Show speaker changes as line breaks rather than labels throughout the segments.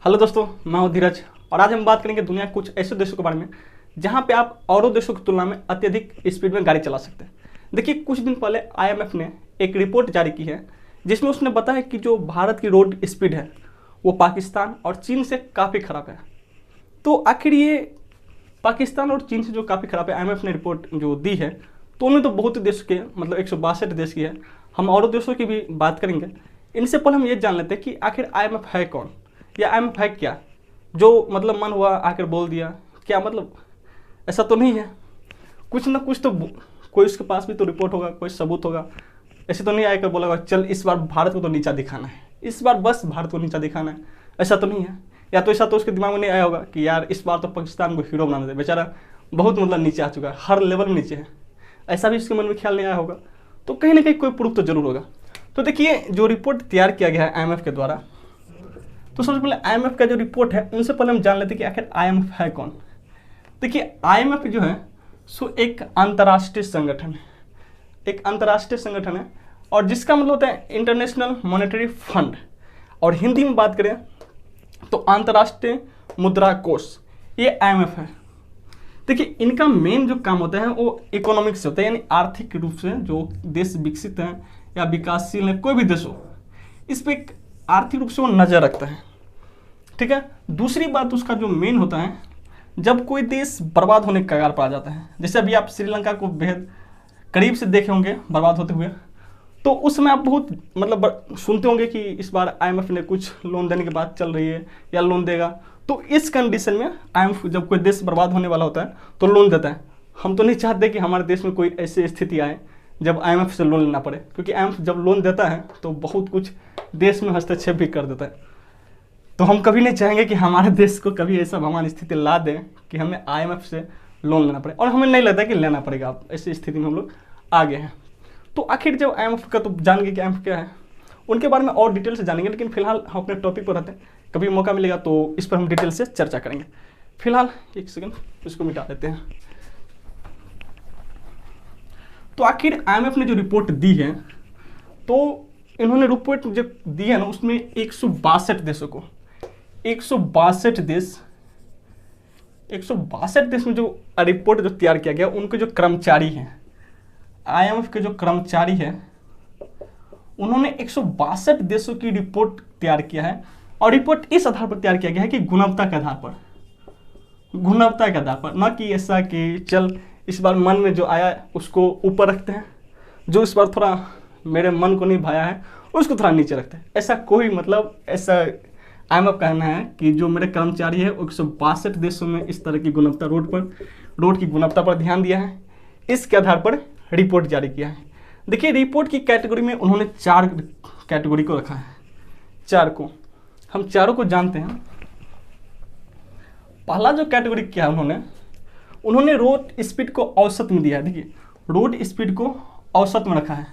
Hello दोस्तों, मैं हूं धीरज और आज हम बात करेंगे दुनिया के कुछ ऐसे देशों के बारे में जहां पे आप औरों देशों की तुलना में अत्यधिक स्पीड में गाड़ी चला सकते हैं। देखिए, कुछ दिन पहले आईएमएफ ने एक रिपोर्ट जारी की है जिसमें उसने बताया कि जो भारत की रोड स्पीड है वो पाकिस्तान और चीन से काफ़ी ख़राब है। तो आखिर ये पाकिस्तान और चीन से जो काफ़ी ख़राब है, आईएमएफ ने रिपोर्ट जो दी है तो उनमें तो बहुत देश के मतलब 162 देश की है। हम और देशों की भी बात करेंगे। इनसे पहले हम ये जान लेते हैं कि आखिर आईएमएफ है कौन या आईएमएफ है क्या, जो मतलब मन हुआ आकर बोल दिया क्या, मतलब ऐसा तो नहीं है। कुछ ना कुछ तो कोई उसके पास भी तो रिपोर्ट होगा, कोई सबूत होगा। ऐसे तो नहीं आकर बोला चल इस बार भारत को तो नीचा दिखाना है, इस बार बस भारत को नीचा दिखाना है, ऐसा तो नहीं है। या तो ऐसा तो उसके दिमाग में नहीं आया होगा कि यार इस बार तो पाकिस्तान को हीरो बनाना दे, बेचारा बहुत मतलब नीचे आ चुका है, हर लेवल में नीचे है। ऐसा भी उसके मन में ख्याल नहीं आया होगा। तो कहीं ना कहीं कोई प्रूफ तो जरूर होगा। तो देखिए, जो रिपोर्ट तैयार किया गया है आईएमएफ के द्वारा, तो सबसे पहले आईएमएफ का जो रिपोर्ट है उनसे पहले हम जान लेते हैं कि आखिर आईएमएफ है कौन। देखिए, आईएमएफ जो है सो एक अंतर्राष्ट्रीय संगठन है, एक अंतर्राष्ट्रीय संगठन है और जिसका मतलब होता है इंटरनेशनल मॉनेटरी फंड, और हिंदी में बात करें तो अंतर्राष्ट्रीय मुद्रा कोष, ये आईएमएफ है। देखिए, इनका मेन जो काम होता है वो इकोनॉमिक्स से होता है, यानी आर्थिक रूप से जो देश विकसित हैं या विकासशील है, कोई भी देश हो, इस पर एक आर्थिक रूप से वो नज़र रखता है। ठीक है। दूसरी बात उसका जो मेन होता है, जब कोई देश बर्बाद होने के कगार पर आ जाता है, जैसे अभी आप श्रीलंका को बेहद करीब से देखे होंगे बर्बाद होते हुए, तो उसमें आप बहुत मतलब सुनते होंगे कि इस बार आईएमएफ ने कुछ लोन देने की बात चल रही है या लोन देगा। तो इस कंडीशन में आईएमएफ जब कोई देश बर्बाद होने वाला होता है तो लोन देता है। हम तो नहीं चाहते कि हमारे देश में कोई ऐसी स्थिति आए जब आईएमएफ से लोन लेना पड़े, क्योंकि आईएमएफ जब लोन देता है तो बहुत कुछ देश में हस्तक्षेप भी कर देता है। तो हम कभी नहीं चाहेंगे कि हमारे देश को कभी ऐसा भगवान स्थिति ला दें कि हमें आईएमएफ से लोन लेना पड़े, और हमें नहीं लगता कि लेना पड़ेगा। आप ऐसी स्थिति में हम लोग आगे हैं। तो आखिर जब आईएमएफ का तो जान गए कि आईएमएफ क्या है, उनके बारे में और डिटेल से जानेंगे, लेकिन फिलहाल हम अपने टॉपिक पर रहते हैं। कभी मौका मिलेगा तो इस पर हम डिटेल से चर्चा करेंगे। फिलहाल एक सेकंड इसको मिटा देते हैं। तो आखिर आईएमएफ ने जो रिपोर्ट दी है, तो इन्होंने रिपोर्ट जो दी है ना, उसमें 162 देशों को, 162 देश में जो रिपोर्ट जो तैयार किया गया, उनके जो कर्मचारी हैं, आईएमएफ के जो कर्मचारी हैं, उन्होंने 162 देशों की रिपोर्ट तैयार किया है। और रिपोर्ट इस आधार पर तैयार किया गया है कि गुणवत्ता के आधार पर, गुणवत्ता के आधार पर, ना कि ऐसा कि चल इस बार मन में जो आया उसको ऊपर रखते हैं, जो इस बार थोड़ा मेरे मन को नहीं भाया है उसको थोड़ा नीचे रखते हैं। ऐसा कोई मतलब ऐसा आईएमएफ कहना है कि जो मेरे कर्मचारी है 162 देशों में इस तरह की गुणवत्ता रोड की गुणवत्ता पर ध्यान दिया है, इसके आधार पर रिपोर्ट जारी किया है। देखिए, रिपोर्ट की कैटेगरी में उन्होंने 4 कैटेगरी को रखा है। 4 को हम चारों को जानते हैं। पहला जो कैटेगरी क्या है, उन्होंने रोड स्पीड को औसत में दिया है। देखिए, रोड स्पीड को औसत में रखा है।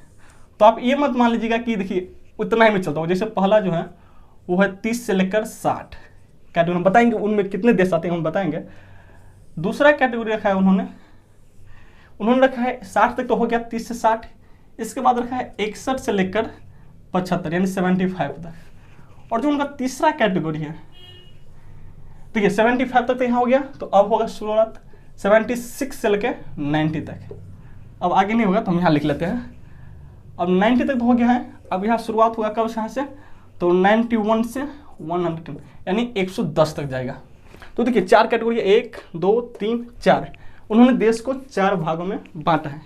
तो आप ये मत मान लीजिएगा कि देखिए उतना ही में चलता हो। जैसे पहला जो है वो है 30 से लेकर 60 कैटेगरी, हम बताएंगे उनमें कितने देश आते हैं, हम बताएंगे। दूसरा कैटेगरी रखा है उन्होंने रखा है 60 तक तो हो गया, 30 से 60। इसके बाद रखा है 61 से लेकर 75 यानी 75 तक। और जो उनका तीसरा कैटेगरी है, देखिए 75 तक तो यहाँ हो गया, तो अब होगा शुरुआत 76 से लेकर 90 तक। अब आगे नहीं होगा तो हम यहाँ लिख लेते हैं। अब 90 तक तो हो गया है, अब यहाँ शुरुआत होगा कब यहाँ से, तो 91 से 110 यानी 110 तक जाएगा। तो देखिए 4 कैटेगरी, 1 2 3 4, उन्होंने देश को 4 भागों में बांटा है।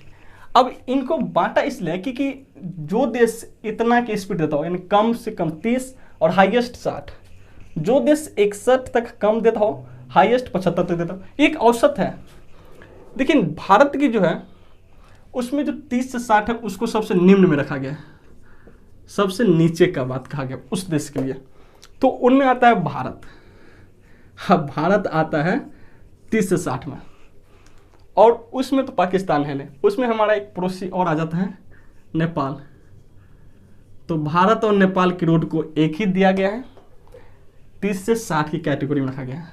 अब इनको बांटा इसलिए क्योंकि जो देश इतना की स्पीड देता हो, यानी कम से कम 30 और हाईएस्ट 60, जो देश 61 तक कम देता हो, हाईएस्ट 75 तक देता हो, एक औसत है। लेकिन भारत की जो है उसमें जो 30 से 60 है उसको सबसे निम्न में रखा गया है, सबसे नीचे का बात कहा गया उस देश के लिए। तो उनमें आता है भारत। हाँ, भारत आता है 30 से 60 में, और उसमें तो पाकिस्तान है नहीं, उसमें हमारा एक पड़ोसी और आ जाता है नेपाल। तो भारत और नेपाल की रोड को एक ही दिया गया है, 30 से 60 की कैटेगरी में रखा गया है।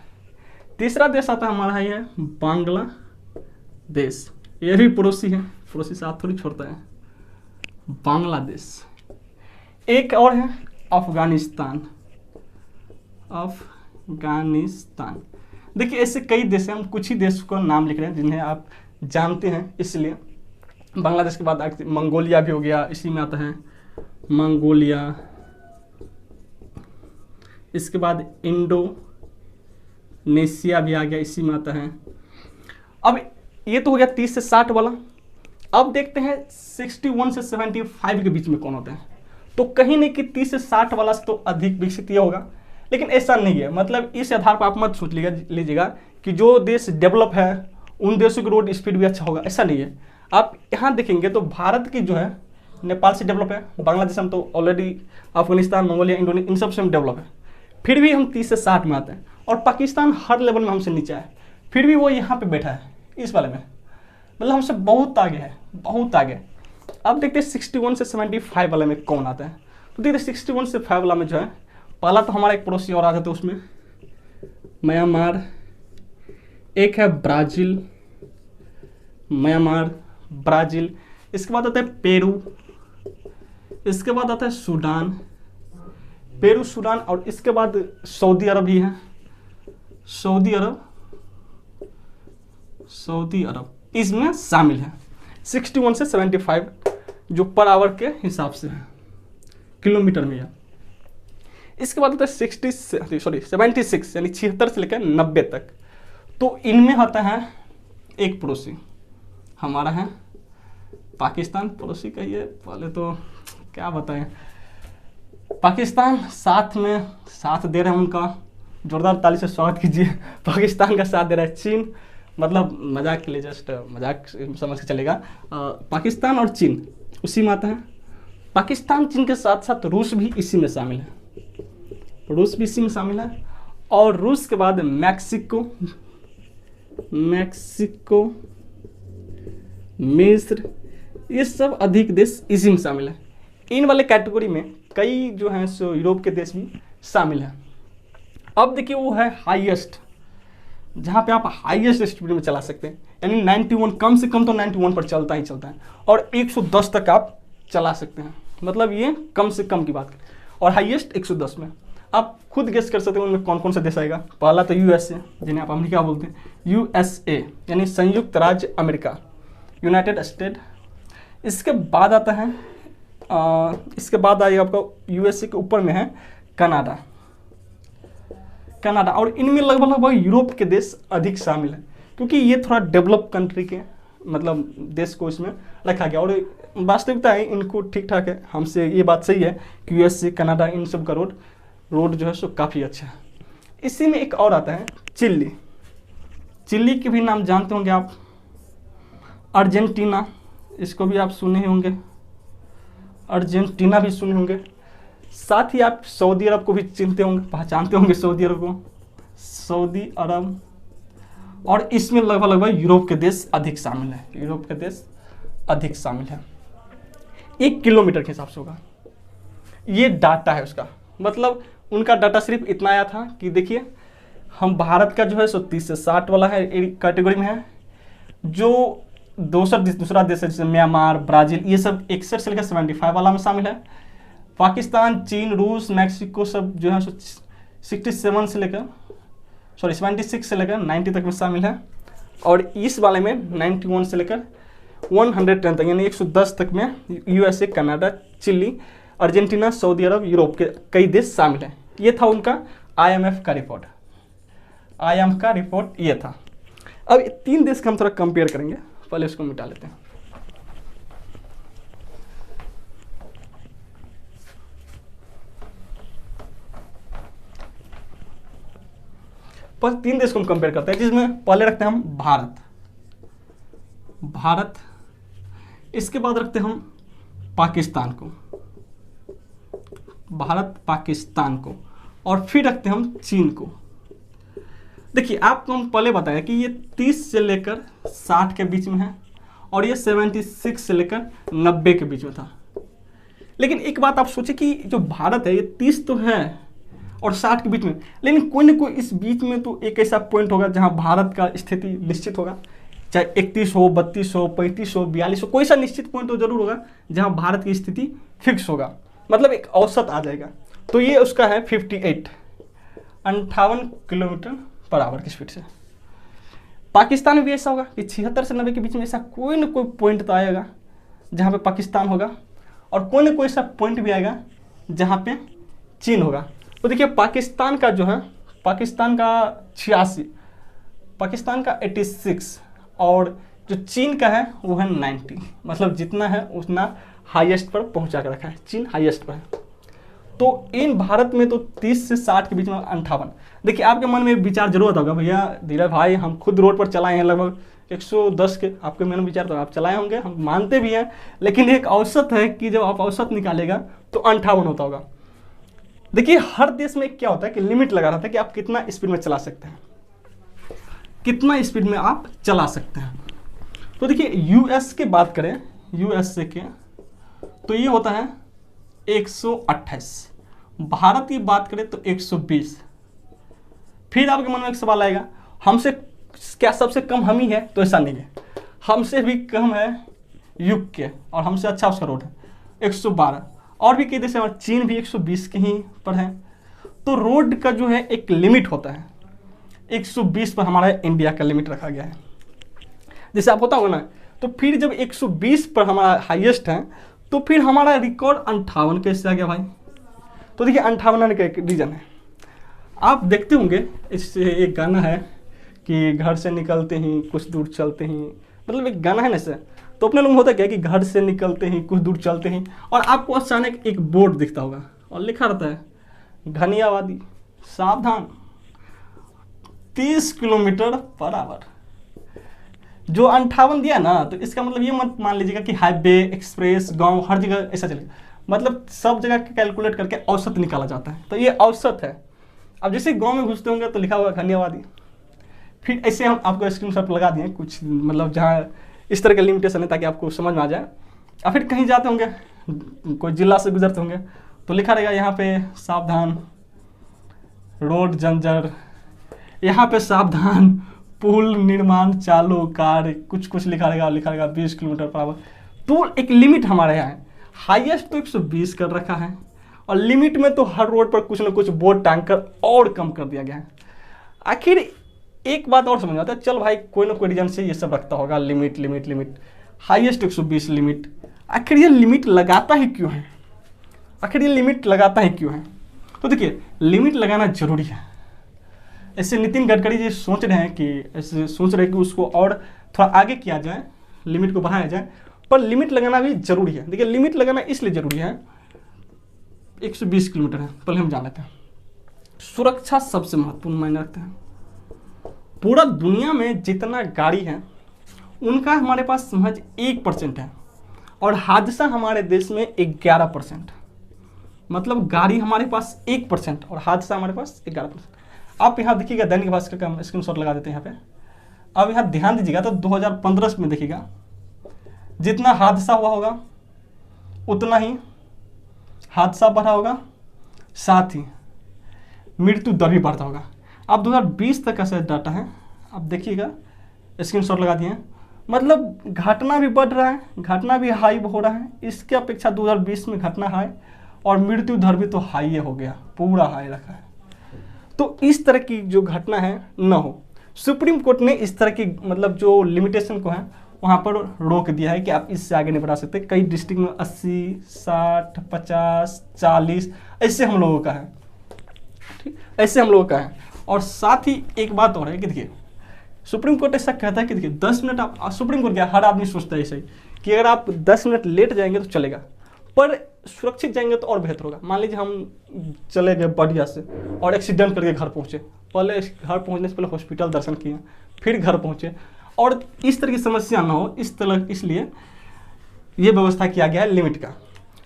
तीसरा देश आता है हमारा ये है बांग्लादेश, ये भी पड़ोसी है, पड़ोसी साथ थोड़ी छोड़ता है, बांग्लादेश। एक और है अफगानिस्तान, अफगानिस्तान। देखिए ऐसे कई देश हैं, हम कुछ ही देश को नाम लिख रहे हैं जिन्हें आप जानते हैं, इसलिए बांग्लादेश के बाद मंगोलिया भी हो गया, इसी में आता है मंगोलिया। इसके बाद इंडोनेशिया भी आ गया, इसी में आता है। अब ये तो हो गया 30 से 60 वाला। अब देखते हैं 61 से 75 के बीच में कौन होते हैं। तो कहीं नहीं कि 30 से 60 वाला से तो अधिक विकसित ये होगा, लेकिन ऐसा नहीं है। मतलब इस आधार पर आप मत सोच लीजिएगा कि जो देश डेवलप है उन देशों की रोड स्पीड भी अच्छा होगा, ऐसा नहीं है। आप यहाँ देखेंगे तो भारत की जो है नेपाल से डेवलप है, बांग्लादेश हम तो ऑलरेडी, अफगानिस्तान, मंगोलिया, इंडोनेशिया, इन सब से हम डेवलप है, फिर भी हम 30 से 60 में आते हैं। और पाकिस्तान हर लेवल में हमसे नीचे है, फिर भी वो यहाँ पे बैठा है इस वाले में, मतलब हमसे बहुत आगे है, बहुत आगे। अब देखते हैं 61 से 75 वाले में कौन आता है। तो देखते 61 से 5 वाला में जो है, पहला तो हमारा एक पड़ोसी और आ जाता है उसमें, म्यांमार, एक है ब्राज़ील, म्यांमार, ब्राज़ील। इसके बाद आता है पेरू, इसके बाद आता है सूडान, पेरू, सूडान, और इसके बाद सऊदी अरब ही है, सऊदी अरब इसमें शामिल है। 61 से 75 जो पर आवर के हिसाब से है, किलोमीटर में है। इसके बाद होता है 76 यानी 76 से लेकर 90 तक। तो इनमें आता है एक पड़ोसी हमारा है पाकिस्तान। पड़ोसी कहिए, पहले तो क्या बताएं, पाकिस्तान साथ में साथ दे रहे हैं, उनका जोरदार ताली से स्वागत कीजिए। पाकिस्तान का साथ दे रहा है चीन, मतलब मजाक के लिए, जस्ट मजाक समझ के चलेगा। पाकिस्तान और चीन उसी में आता है। पाकिस्तान चीन के साथ साथ रूस भी इसी में शामिल है, रूस भी इसी में शामिल है। और रूस के बाद मैक्सिको, मिस्र, ये सब अधिक देश इसी में शामिल है। इन वाले कैटेगरी में कई जो हैं सो यूरोप के देश भी शामिल हैं। अब देखिए वो है हाईएस्ट, जहाँ पे आप हाईएस्ट स्पीड में चला सकते हैं, यानी 91, कम से कम तो 91 पर चलता ही चलता है, और 110 तक आप चला सकते हैं। मतलब ये कम से कम की बात है, और हाईएस्ट 110 में। आप खुद गेस कर सकते हैं उनमें कौन कौन सा देश आएगा। पहला तो यूएसए, जिन्हें आप अमेरिका बोलते हैं, यूएसए यानी संयुक्त राज्य अमेरिका, यूनाइटेड स्टेट। इसके बाद आता है इसके बाद आएगा आपका यूएसए के ऊपर में है कनाडा, और इनमें लगभग यूरोप के देश अधिक शामिल हैं, क्योंकि ये थोड़ा डेवलप कंट्री के मतलब देश को इसमें रखा गया। और वास्तविकता है इनको ठीक ठाक है, हमसे ये बात सही है कि यूएसए, कनाडा, इन सब का रोड जो है सो काफ़ी अच्छा है। इसी में एक और आता है चिली, चिली के भी नाम जानते होंगे आप। अर्जेंटीना, इसको भी आप सुने ही होंगे, अर्जेंटीना भी सुने होंगे। साथ ही आप सऊदी अरब को भी चिनते होंगे, पहचानते होंगे सऊदी अरब को, सऊदी अरब। और इसमें लगभग यूरोप के देश अधिक शामिल है, यूरोप के देश अधिक शामिल है। 1 किलोमीटर के हिसाब से होगा, ये डाटा है उसका। मतलब उनका डाटा सिर्फ इतना आया था कि देखिए हम भारत का जो है सो 30 से 60 वाला है कैटेगरी में है, जो दूसरा देश है जैसे म्यांमार, ब्राज़ील, ये सब 61 से लेकर 75 वाला में शामिल है। पाकिस्तान, चीन, रूस, मैक्सिको सब जो है 76 से लेकर 90 तक में शामिल है। और इस वाले में 91 से लेकर 110 तक यानी 110 तक में यूएसए, कनाडा, चिली, अर्जेंटीना, सऊदी अरब, यूरोप के कई देश शामिल हैं। ये था उनका आईएमएफ का रिपोर्ट, आईएमएफ का रिपोर्ट ये था। अब 3 देश का हम थोड़ा कंपेयर करेंगे, पहले इसको मिटा लेते हैं। पर 3 देश को हम कंपेयर करते हैं, जिसमें पहले रखते हैं हम भारत, इसके बाद रखते हैं हम पाकिस्तान को, और फिर रखते हैं हम चीन को। देखिए आपको हम पहले बताया कि ये 30 से लेकर 60 के बीच में है, और ये 76 से लेकर 90 के बीच में था। लेकिन एक बात आप सोचिए कि जो भारत है ये 30 तो है और 60 के बीच में, लेकिन कोई ना कोई इस बीच में तो एक ऐसा पॉइंट होगा जहां भारत का स्थिति निश्चित होगा, चाहे 31 हो, 32 हो, 35 हो, 42 हो, कोई सा निश्चित पॉइंट तो जरूर होगा जहां भारत की स्थिति फिक्स होगा, मतलब एक औसत आ जाएगा। तो ये उसका है 58, 58 किलोमीटर/आवर की स्पीड से। पाकिस्तान में भी ऐसा होगा कि 76 से 90 के बीच में ऐसा कोई ना कोई पॉइंट तो आएगा जहाँ पे पाकिस्तान होगा, और कोई ना कोई ऐसा पॉइंट भी आएगा जहाँ पे चीन होगा। तो देखिए पाकिस्तान का जो है, पाकिस्तान का 86, पाकिस्तान का 86 और जो चीन का है वो है 90, मतलब जितना है उतना हाईएस्ट पर पहुंचा के रखा है, चीन हाईएस्ट पर है। तो इन भारत में तो 30 से 60 के बीच में 58। देखिए आपके मन में विचार जरूर आता होगा, भैया धीरज भाई हम खुद रोड पर चलाए हैं लगभग 110 के, आपके मन में विचार तो आप चलाए होंगे, हम मानते भी हैं, लेकिन एक औसत है कि जब आप औसत निकालेगा तो 58 होता होगा। देखिए हर देश में क्या होता है कि लिमिट लगा रहता है कि आप कितना स्पीड में चला सकते हैं, कितना स्पीड में आप चला सकते हैं। तो देखिए यूएस की बात करें, यूएसए के, तो ये होता है 128, भारत की बात करें तो 120। फिर आपके मन में एक सवाल आएगा, हमसे क्या सबसे कम हम ही है? तो ऐसा नहीं है, हमसे भी कम है युग के, और हमसे अच्छा उसका रोड है 112, और भी कई देश हैं, चीन भी 120 के ही पर है। तो रोड का जो है एक लिमिट होता है, 120 पर हमारा इंडिया का लिमिट रखा गया है। जैसे आप होता होगा ना, तो फिर जब 120 पर हमारा हाईएस्ट है तो फिर हमारा रिकॉर्ड 58 कैसे आ गया भाई? तो देखिए 58 आने का एक रीजन है, आप देखते होंगे इससे एक गाना है कि घर से निकलते ही कुछ दूर चलते ही, मतलब एक गाना है ना इससे, तो अपने लोग होता क्या कि घर से निकलते ही कुछ दूर चलते ही, और आपको अचानक एक बोर्ड दिखता होगा और लिखा रहता है घनियावादी सावधान 30 किलोमीटर/आवर। जो 58 दिया ना, तो इसका मतलब ये मत मान लीजिएगा कि हाईवे, एक्सप्रेस, गांव, हर जगह ऐसा चलेगा, मतलब सब जगह कैलकुलेट करके औसत निकाला जाता है, तो ये औसत है। अब जैसे गांव में घुसते होंगे तो लिखा हुआ घनियावादी, फिर ऐसे हम आपको स्क्रीनशॉट लगा दिए कुछ, मतलब जहाँ इस तरह का लिमिटेशन है ताकि आपको समझ में आ जाए। और फिर कहीं जाते होंगे, कोई जिला से गुजरते होंगे तो लिखा रहेगा यहाँ पे सावधान रोड जंजर, यहाँ पे सावधान पुल निर्माण चालू कार्य, कुछ लिखा रहेगा 20 किलोमीटर/आवर। तो एक लिमिट हमारे यहाँ है, हाईएस्ट तो 120 कर रखा है, और लिमिट में तो हर रोड पर कुछ ना कुछ बोर्ड टांग कर और कम कर दिया गया है। आखिर एक बात और समझ आता है, चल भाई कोई ना कोई रीजन से ये सब रखता होगा, लिमिट हाईएस्ट 120 लिमिट। आखिर ये लिमिट लगाता ही क्यों है? तो देखिए लिमिट लगाना जरूरी है। ऐसे नितिन गडकरी जी सोच रहे हैं कि उसको और थोड़ा आगे किया जाए, लिमिट को बढ़ाया जाए, पर लिमिट लगाना भी जरूरी है। देखिए लिमिट लगाना इसलिए जरूरी है, 120 किलोमीटर है, पहले हम जान लेते हैं। सुरक्षा सबसे महत्वपूर्ण मायने रखते हैं। पूरा दुनिया में जितना गाड़ी है उनका हमारे पास महज 1% है, और हादसा हमारे देश में 11%। मतलब गाड़ी हमारे पास 1% और हादसा हमारे पास 11%। आप यहाँ देखिएगा, दैनिक भास्कर का स्क्रीनशॉट लगा देते हैं यहाँ पे। अब यहाँ ध्यान दीजिएगा तो 2015 में देखिएगा, जितना हादसा हुआ होगा उतना ही हादसा बढ़ा होगा, साथ ही मृत्यु दर भी बढ़ता होगा। अब 2020 तक का शायद डाटा है, आप देखिएगा, स्क्रीनशॉट लगा दिए। मतलब घटना भी बढ़ रहा है, घटना भी हाई हो रहा है, इसके अपेक्षा 2020 में घटना हाई और मृत्यु दर भी तो हाई हो गया, पूरा हाई रखा है। तो इस तरह की जो घटना है न हो, सुप्रीम कोर्ट ने इस तरह की मतलब जो लिमिटेशन को है वहाँ पर रोक दिया है कि आप इससे आगे नहीं बढ़ा सकते। कई डिस्ट्रिक्ट में 80, 60, 50, 40 ऐसे हम लोगों का है, ठीक, ऐसे हम लोगों का है। और साथ ही एक बात और है कि देखिए सुप्रीम कोर्ट ऐसा कहता है कि देखिए 10 मिनट आप, सुप्रीम कोर्ट क्या, हर आदमी सोचता है ऐसे ही कि अगर आप 10 मिनट लेट जाएंगे तो चलेगा, पर सुरक्षित जाएंगे तो और बेहतर होगा। मान लीजिए हम चले गए बढ़िया से और एक्सीडेंट करके घर पहुँचे, पहले घर पहुँचने से पहले हॉस्पिटल दर्शन किए, फिर घर पहुँचे, और इस तरह की समस्या ना हो, इसलिए ये व्यवस्था किया गया है लिमिट का।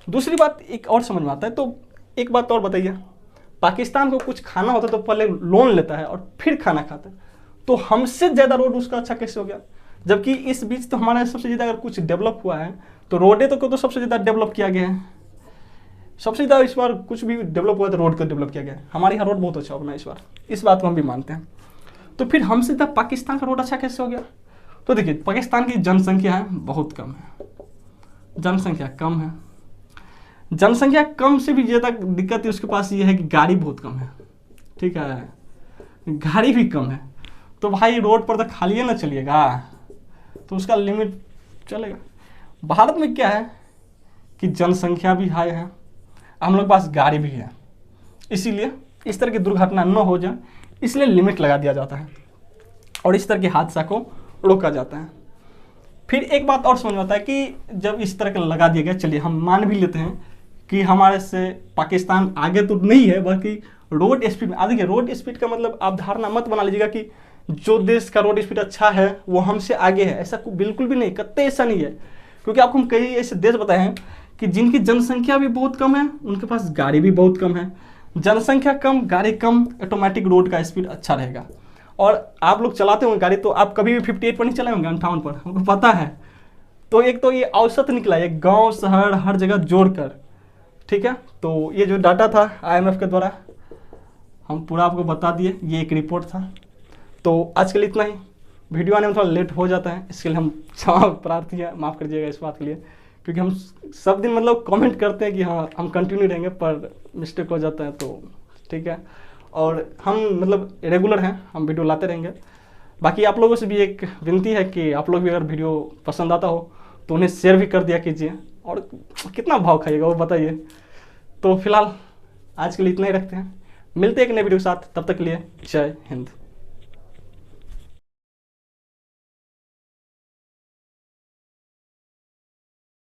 दूसरी बात एक और समझ में आता है, तो एक बात और बताइए, पाकिस्तान को कुछ खाना होता तो पहले लोन लेता है और फिर खाना खाता है, तो हमसे ज़्यादा रोड उसका अच्छा कैसे हो गया? जबकि इस बीच तो हमारा सबसे ज़्यादा अगर कुछ डेवलप हुआ है तो रोडे तो सबसे ज़्यादा डेवलप किया गया है, सबसे ज़्यादा इस बार कुछ भी डेवलप हुआ तो रोड को डेवलप किया गया है। हमारे यहाँ रोड बहुत अच्छा बना इस बार, इस बात को हम भी मानते हैं। तो फिर हमसे ज़्यादा पाकिस्तान का रोड अच्छा कैसे हो गया? तो देखिए पाकिस्तान की जनसंख्या है बहुत कम है, जनसंख्या कम है, जनसंख्या कम से भी ज़्यादा दिक्कत है उसके पास ये है कि गाड़ी बहुत कम है, ठीक है, गाड़ी भी कम है, तो भाई रोड पर तो खाली ना चलिएगा, तो उसका लिमिट चलेगा। भारत में क्या है कि जनसंख्या भी हाई है, हम लोग के पास गाड़ी भी है, इसीलिए इस तरह की दुर्घटना न हो जाए इसलिए लिमिट लगा दिया जाता है और इस तरह के हादसा को रोका जाता है। फिर एक बात और समझ में आता है कि जब इस तरह का लगा दिया गया, चलिए हम मान भी लेते हैं कि हमारे से पाकिस्तान आगे तो नहीं है, बल्कि रोड स्पीड में, देखिए रोड स्पीड का मतलब आप धारणा मत बना लीजिएगा कि जो देश का रोड स्पीड अच्छा है वो हमसे आगे है, ऐसा बिल्कुल भी नहीं, कतई ऐसा नहीं है। क्योंकि आपको हम कई ऐसे देश बताए हैं कि जिनकी जनसंख्या भी बहुत कम है, उनके पास गाड़ी भी बहुत कम है। जनसंख्या कम, गाड़ी कम, ऑटोमेटिक रोड का स्पीड अच्छा रहेगा। और आप लोग चलाते होंगे गाड़ी, तो आप कभी भी 58 पर नहीं चलाए होंगे, 58 पर, हमको पता है। तो एक तो ये औसत निकला है गांव शहर हर जगह जोड़कर, ठीक है। तो ये जो डाटा था IMF के द्वारा हम पूरा आपको बता दिए, ये एक रिपोर्ट था। तो आज के लिए इतना ही, वीडियो आने में थोड़ा लेट हो जाता है, इसके लिए हम क्षमा प्रार्थी है, माफ़ कर दीजिएगा इस बात के लिए, क्योंकि हम सब दिन मतलब कमेंट करते हैं कि हाँ हम कंटिन्यू रहेंगे, पर मिस्टेक हो जाता है, तो ठीक है। और हम मतलब रेगुलर हैं, हम वीडियो लाते रहेंगे। बाकी आप लोगों से भी एक विनती है कि आप लोग भी अगर वीडियो पसंद आता हो तो उन्हें शेयर भी कर दिया कीजिए, और कितना भाव खाइएगा वो बताइए। तो फिलहाल आज के लिए इतना ही रखते हैं, मिलते हैं एक नए वीडियो के साथ, तब तक के लिए जय हिंद।